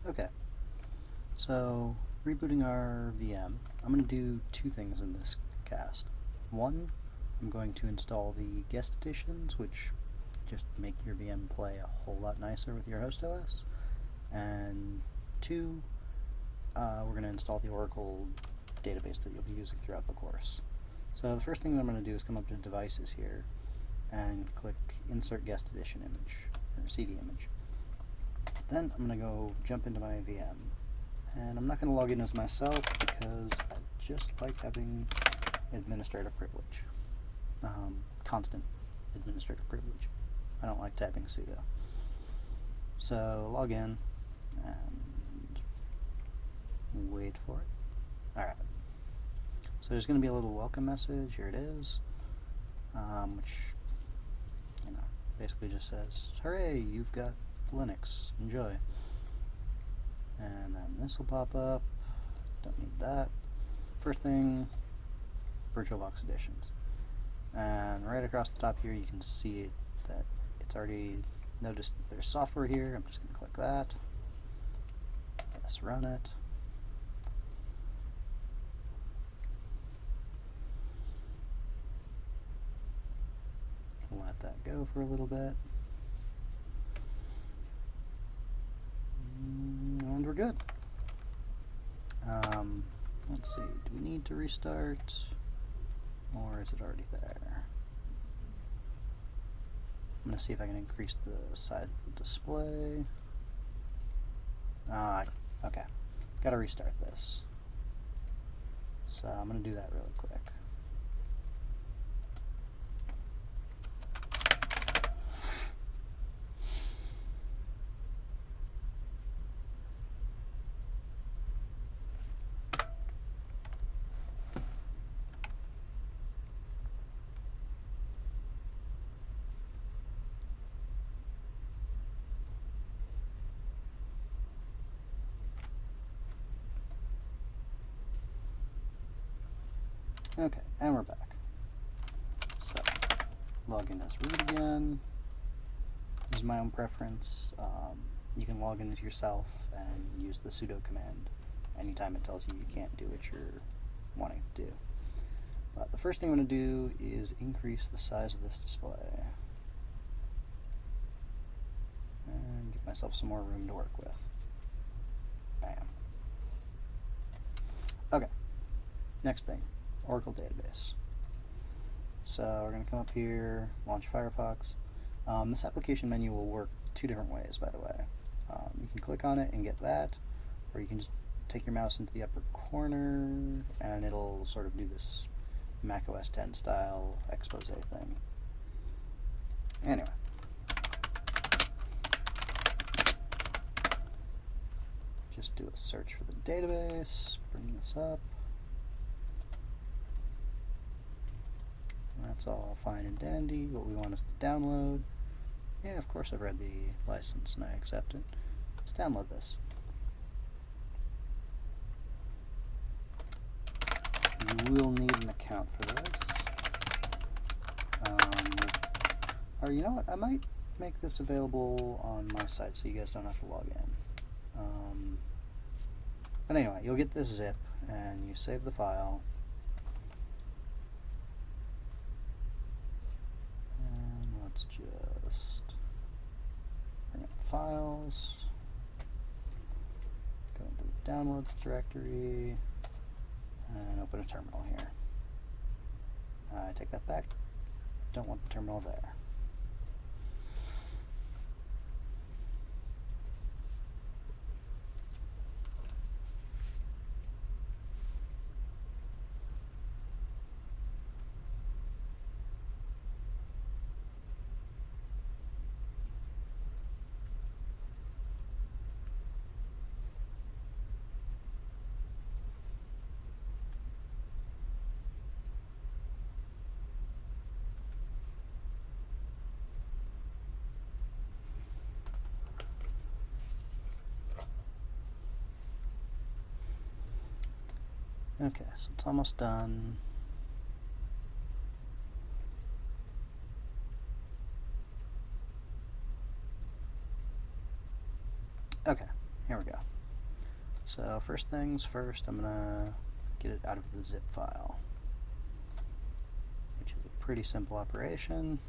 Okay, so rebooting our VM, I'm going to do two things in this cast. One, I'm going to install the guest editions, which just make your VM play a whole lot nicer with your host OS. And two, we're going to install the Oracle database that you'll be using throughout the course. So the first thing that I'm going to do is come up to Devices here and click Insert Guest Edition Image, or CD image. Then I'm going to go jump into my VM, and I'm not going to log in as myself because I just like having administrative privilege, constant administrative privilege. I don't like typing sudo. So log in and wait for it. Alright, so there's going to be a little welcome message. Here it is, which basically just says, hooray, you've got Linux, enjoy. And then this will pop up. Don't need that. First thing, VirtualBox editions. And right across the top here you can see that it's already noticed that there's software here. I'm just going to click that. Let's run it. Let that go for a little bit. And we're good. Let's see, do we need to restart, or is it already there? I'm going to see if I can increase the size of the display. Okay, gotta restart this. So I'm going to do that really quick. Okay, and we're back. So, log in as root again. This is my own preference. You can log in as yourself and use the sudo command anytime it tells you you can't do what you're wanting to do. But the first thing I'm going to do is increase the size of this display. And give myself some more room to work with. Bam. Okay, next thing. Oracle database. So we're going to come up here, launch Firefox. This application menu will work two different ways, by the way. You can click on it and get that, or you can just take your mouse into the upper corner and it'll sort of do this Mac OS X style expose thing. Anyway. Just do a search for the database, bring this up. That's all fine and dandy. What we want is the download. Yeah, of course I've read the license and I accept it. Let's download this. You will need an account for this. Or you know what? I might make this available on my site so you guys don't have to log in. But anyway, you'll get this zip and you save the file. Let's just bring up files, go into the downloads directory, and open a terminal here. I take that back. Don't want the terminal there. Okay, so it's almost done. Okay, here we go. So first things first, I'm gonna get it out of the zip file, which is a pretty simple operation.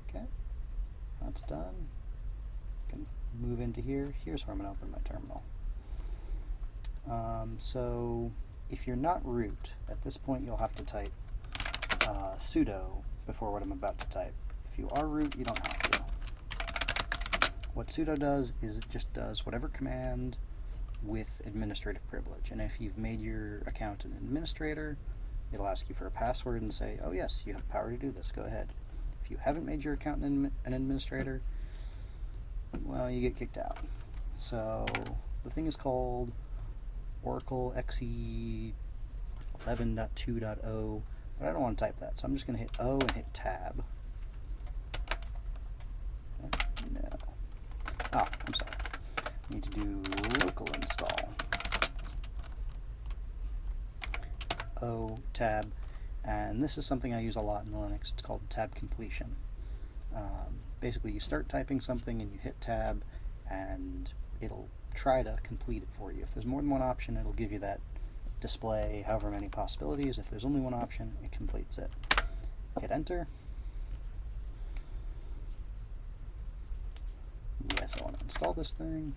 Okay, that's done. Can move into here. Here's where I'm gonna open my terminal. So if you're not root, at this point you'll have to type sudo before what I'm about to type. If you are root, you don't have to. What sudo does is it just does whatever command with administrative privilege. And if you've made your account an administrator, it'll ask you for a password and say, oh yes, you have power to do this, go ahead. If you haven't made your account an administrator, well, you get kicked out. So the thing is called Oracle XE 11.2.0, but I don't want to type that, so I'm just going to hit O and hit Tab. No. Ah, I'm sorry. I need to do local install. O, Tab, and this is something I use a lot in Linux. It's called tab completion. Basically, you start typing something and you hit Tab, and it'll try to complete it for you. If there's more than one option, it'll give you that display, however many possibilities. If there's only one option, it completes it. Hit Enter. Yes, I want to install this thing.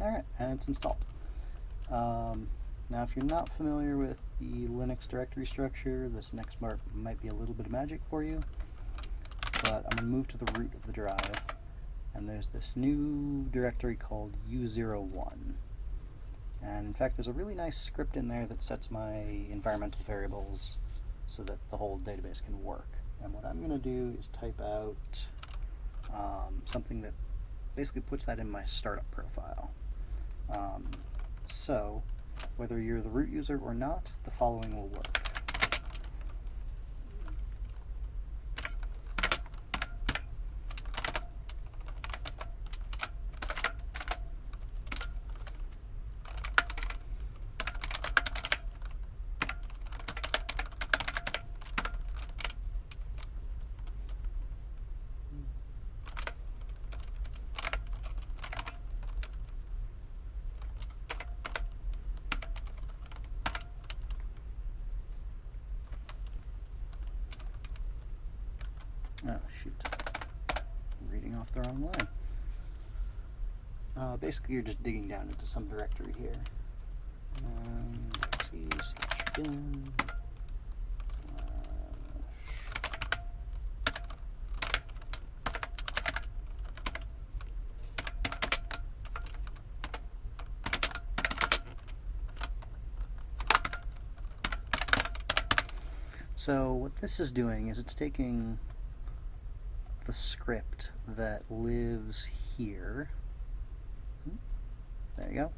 Alright, and it's installed. Now if you're not familiar with the Linux directory structure, this next part might be a little bit of magic for you, but I'm going to move to the root of the drive, and there's this new directory called U01. And in fact, there's a really nice script in there that sets my environmental variables so that the whole database can work. And what I'm going to do is type out something that basically puts that in my startup profile. So, whether you're the root user or not, the following will work. Oh, shoot. I'm reading off the wrong line. Basically, you're just digging down into some directory here. C/bin So what this is doing is it's taking the script that lives here, there you go,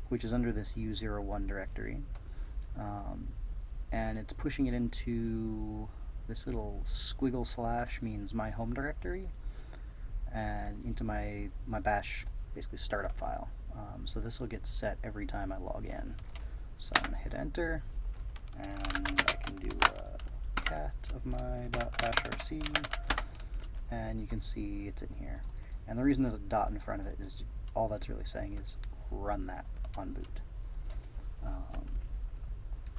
which is under this U01 directory, and it's pushing it into this little squiggle slash means my home directory, and into my bash basically startup file. So this will get set every time I log in. So I'm going to hit enter, and I can do a cat of my .bashrc, and you can see it's in here. And the reason there's a dot in front of it is all that's really saying is run that on boot.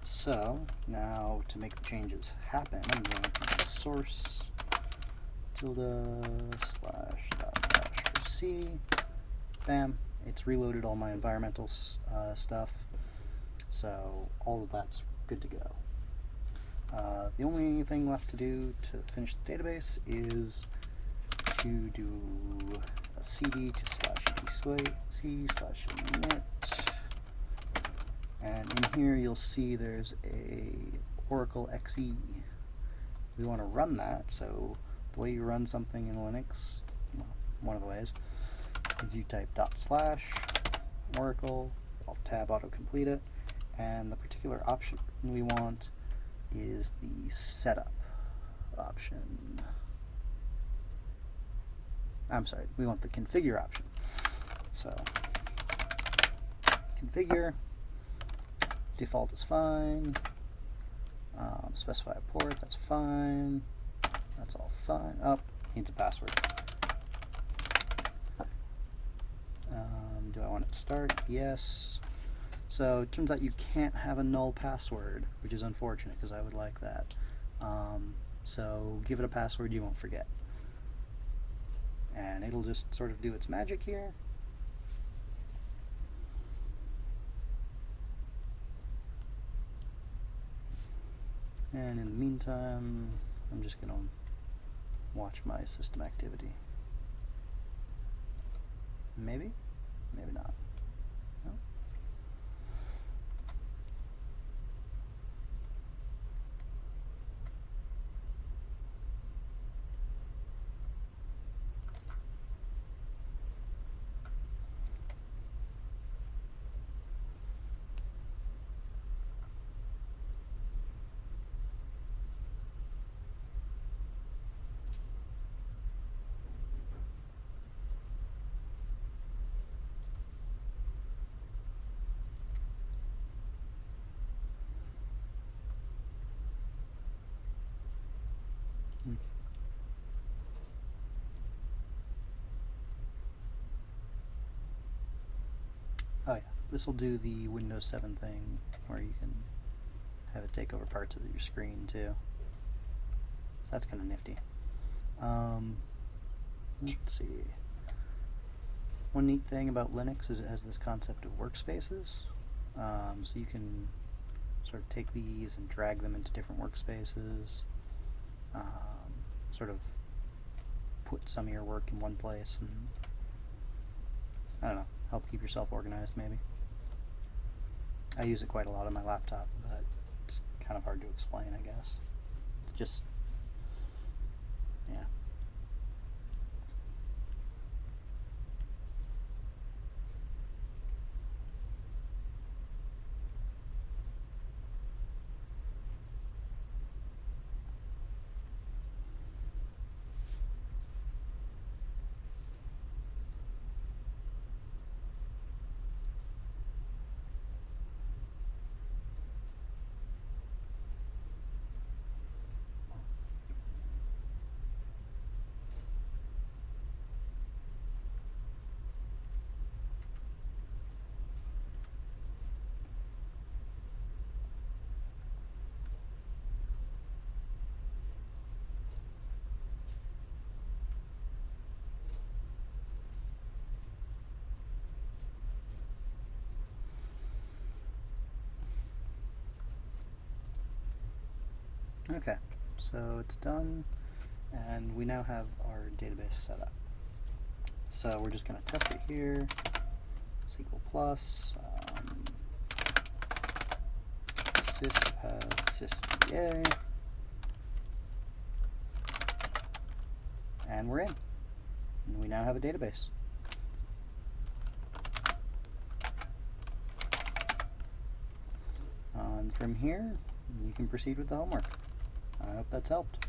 So now to make the changes happen, I'm going to do source /.bashrc. Bam, it's reloaded all my environmental stuff, so all of that's good to go. The only thing left to do to finish the database is to do a cd to /etc/init, and in here you'll see there's a Oracle XE. We want to run that, so the way you run something in Linux, well, one of the ways, is you type /oracle, I'll tab autocomplete it, and the particular option we want is the setup option. I'm sorry, we want the configure option. So configure, Default is fine. Specify a port, that's fine. That's all fine. Oh, needs a password. Do I want it to start? Yes. So it turns out you can't have a null password, which is unfortunate because I would like that. So give it a password you won't forget. And it'll just sort of do its magic here. And in the meantime, I'm just going to watch my system activity. Maybe? Maybe not. No? Oh yeah, this will do the Windows 7 thing where you can have it take over parts of your screen too. So that's kind of nifty. Let's see. One neat thing about Linux is it has this concept of workspaces. So you can sort of take these and drag them into different workspaces. Sort of put some of your work in one place and, I don't know, help keep yourself organized maybe. I use it quite a lot on my laptop, but it's kind of hard to explain, I guess. It's just, yeah. Okay, so it's done, and we now have our database set up. So we're just going to test it here. SQL plus sys as sysda, and we're in. And we now have a database. And from here, you can proceed with the homework. I hope that's helped.